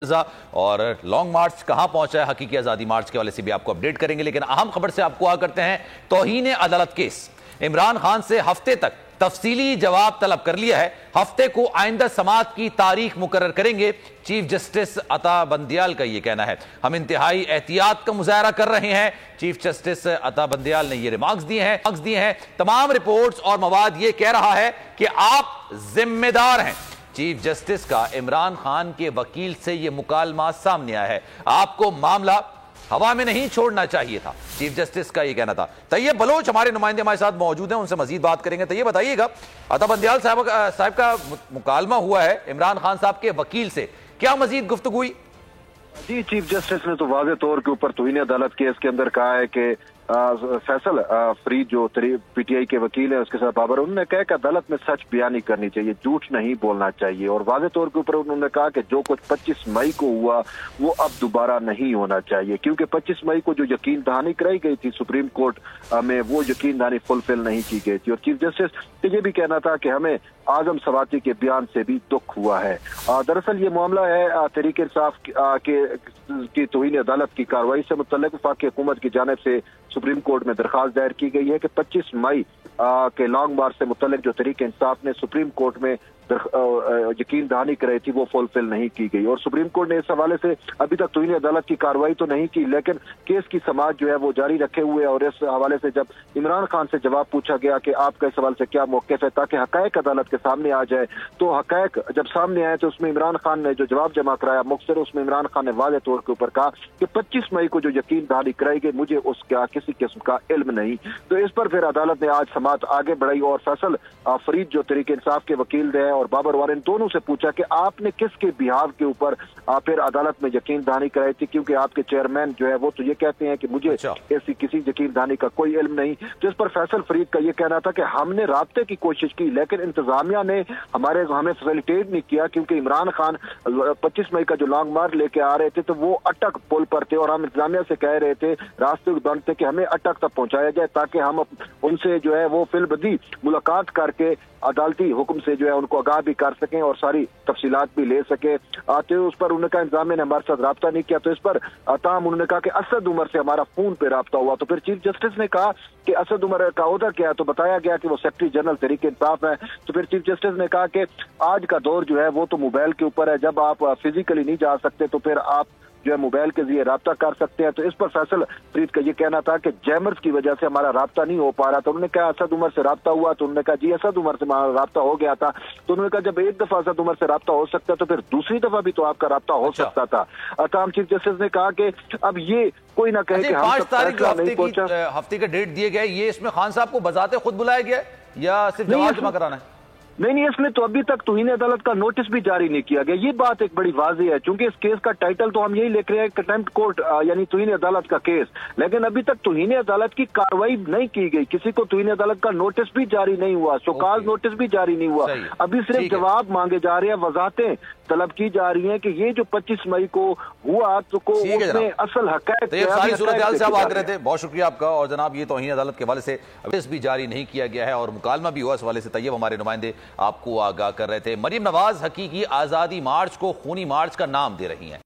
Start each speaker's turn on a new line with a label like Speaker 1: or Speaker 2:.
Speaker 1: اور long march کہاں پہنچا ہے، حقیقی آزادی مارچ کے والے سے بھی آپ کو اپڈیٹ کریں گے، لیکن اہم خبر سے آپ کو آگاہ کرتے ہیں۔ توہین عدالت کیس، عمران خان سے ہفتے تک تفصیلی جواب طلب کر لیا ہے۔ ہفتے کو آئندہ سماعت کی تاریخ مقرر کریں گے، چیف جسٹس عطا بندیال کا یہ کہنا ہے۔ ہم انتہائی احتیاط کا مظاہرہ کر رہے ہیں، چیف جسٹس عطا بندیال نے یہ ریمارکس دیے ہیں۔ تمام رپورٹس اور مواد یہ کہہ رہا ہے کہ آپ ذمہ دار ہیں۔ چیف جسٹس کا عمران خان کے وکیل سے یہ مکالمہ سامنے آیا ہے، آپ کو معاملہ ہوا میں نہیں چھوڑنا چاہیے تھا، چیف جسٹس کا یہ کہنا تھا۔ طیب بلوچ ہمارے نمائندے ہمارے ساتھ موجود ہیں، ان سے مزید بات کریں گے۔ طیب بتائیے گا، عطا بندیال صاحب کا مکالمہ ہوا ہے عمران خان صاحب کے وکیل سے، کیا مزید گفتگو ہوئی؟
Speaker 2: جی، چیف جسٹس نے تو واضح طور کے اوپر توہین عدالت کیس کے اندر کہا ہے کہ فیصل فرید جو پی ٹی آئی کے وکیل ہیں اس کے ساتھ بابر، انہوں نے کہا کہ عدالت میں سچ بیانی کرنی چاہیے، جھوٹ نہیں بولنا چاہیے، اور واضح طور کے اوپر انہوں نے کہا کہ جو کچھ 25 مئی کو ہوا وہ اب دوبارہ نہیں ہونا چاہیے، کیونکہ 25 مئی کو جو یقین دہانی کرائی گئی تھی سپریم کورٹ میں وہ یقین دہانی فلفل نہیں کی گئی تھی۔ اور چیف جسٹس کا یہ بھی کہنا تھا کہ ہمیں اعظم سواتی کے بیان سے بھی دکھ ہوا ہے۔ دراصل یہ معاملہ ہے تحریک انصاف کی توہین عدالت کی کارروائی سے متعلق وفاقی حکومت کی جانب سے سپریم کورٹ میں درخواست دائر کی گئی ہے کہ 25 مئی کے لانگ مارچ سے متعلق جو تحریک انصاف نے سپریم کورٹ میں یقین دہانی کرائی تھی وہ فلفل نہیں کی گئی، اور سپریم کورٹ نے اس حوالے سے ابھی تک توہین عدالت کی کارروائی تو نہیں کی، لیکن کیس کی سماعت جو ہے وہ جاری رکھے ہوئے، اور اس حوالے سے جب عمران خان سے جواب پوچھا گیا کہ آپ کا اس حوالے سے کیا موقف ہے تاکہ حقائق عدالت کے سامنے آ جائے، تو حقائق جب سامنے آئے تو اس میں عمران خان نے جو جواب جمع کرایا مختصر، اس میں عمران خان نے واضح طور کے اوپر کہا کہ 25 مئی کو جو یقین دہانی کرائی گئی مجھے اس کا کسی قسم کا علم نہیں۔ تو اس پر پھر عدالت نے آج سماعت آگے بڑھائی اور فیصل فرید جو تحریک انصاف کے وکیل رہے اور بابر وارن دونوں سے پوچھا کہ آپ نے کس کے بیہاف کے اوپر پھر عدالت میں یقین دہانی کرائی تھی، کیونکہ آپ کے چیئرمین جو ہے وہ تو یہ کہتے ہیں کہ مجھے ایسی کسی یقین دہانی کا کوئی علم نہیں۔ تو اس پر فیصل فرید کا یہ کہنا تھا کہ ہم نے رابطے کی کوشش کی لیکن انتظامیہ نے ہمیں فیسیلیٹیٹ نہیں کیا، کیونکہ عمران خان 25 مئی کا جو لانگ مارچ لے کے آ رہے تھے تو وہ اٹک پل پر تھے، اور ہم انتظامیہ سے کہہ رہے تھے راستے بند تھے کہ ہمیں اٹک تک پہنچایا جائے تاکہ ہم ان سے جو ہے وہ فی البدی ملاقات کر کے عدالتی حکم سے جو ہے ان کو آگاہ بھی کر سکیں اور ساری تفصیلات بھی لے سکے۔ آتے اس پر انہوں نے کہا انتظامیہ نے ہمارے ساتھ رابطہ نہیں کیا، تو اس پر تاہم انہوں نے کہا کہ اسد عمر سے ہمارا فون پہ رابطہ ہوا۔ تو پھر چیف جسٹس نے کہا کہ اسد عمر کا عہدہ کیا ہے، تو بتایا گیا کہ وہ سیکرٹری جنرل تحریک انصاف ہے۔ تو پھر چیف جسٹس نے کہا کہ آج کا دور جو ہے وہ تو موبائل کے اوپر ہے، جب آپ فزیکلی نہیں جا سکتے تو پھر آپ جو ہے موبائل کے ذریعے رابطہ کر سکتے ہیں۔ تو اس پر فیصل فرید کا یہ کہنا تھا کہ جیمرز کی وجہ سے ہمارا رابطہ نہیں ہو پا رہا، تو انہوں نے کہا اسد عمر سے رابطہ ہوا، تو انہوں نے کہا جی اسد عمر سے ہمارا رابطہ ہو گیا تھا۔ تو انہوں نے کہا جب ایک دفعہ اسد عمر سے رابطہ ہو سکتا ہے تو پھر دوسری دفعہ بھی تو آپ کا رابطہ ہو سکتا تھا۔ تاہم چیف جسٹس نے کہا کہ اب یہ کوئی نہ کہے کہ
Speaker 1: 5 تاریخ ہفتے کا ڈیٹ دیے گئے، یہ اس میں خان صاحب کو بذات خود بلایا گیا ہے یا صرف جواب جمع کرانا ہے؟
Speaker 2: نہیں، اس میں تو ابھی تک توہین عدالت کا نوٹس بھی جاری نہیں کیا گیا، یہ بات ایک بڑی واضح ہے، چونکہ اس کیس کا ٹائٹل تو ہم یہی لکھ رہے ہیں کنٹمپٹ کورٹ یعنی توہین عدالت کا کیس، لیکن ابھی تک توہین عدالت کی کارروائی نہیں کی گئی، کسی کو توہین عدالت کا نوٹس بھی جاری نہیں ہوا، شوکاز نوٹس بھی جاری نہیں ہوا، ابھی صرف جواب مانگے جا رہے ہیں، وضاحتیں طلب کی جا رہی ہیں کہ یہ جو 25 مئی کو ہوا تو اس میں اصل حقائق
Speaker 1: ساری صورتحال سے آپ آگ رہے تھے، بہت شکریہ آپ کا۔ اور جناب یہ توہین عدالت کے حوالے سے نوٹس بھی جاری نہیں کیا گیا ہے اور مکالمہ بھی ہوا اس حوالے سے، طیب ہمارے نمائندے آپ کو آگاہ کر رہے تھے۔ مریم نواز حقیقی آزادی مارچ کو خونی مارچ کا نام دے رہی ہیں۔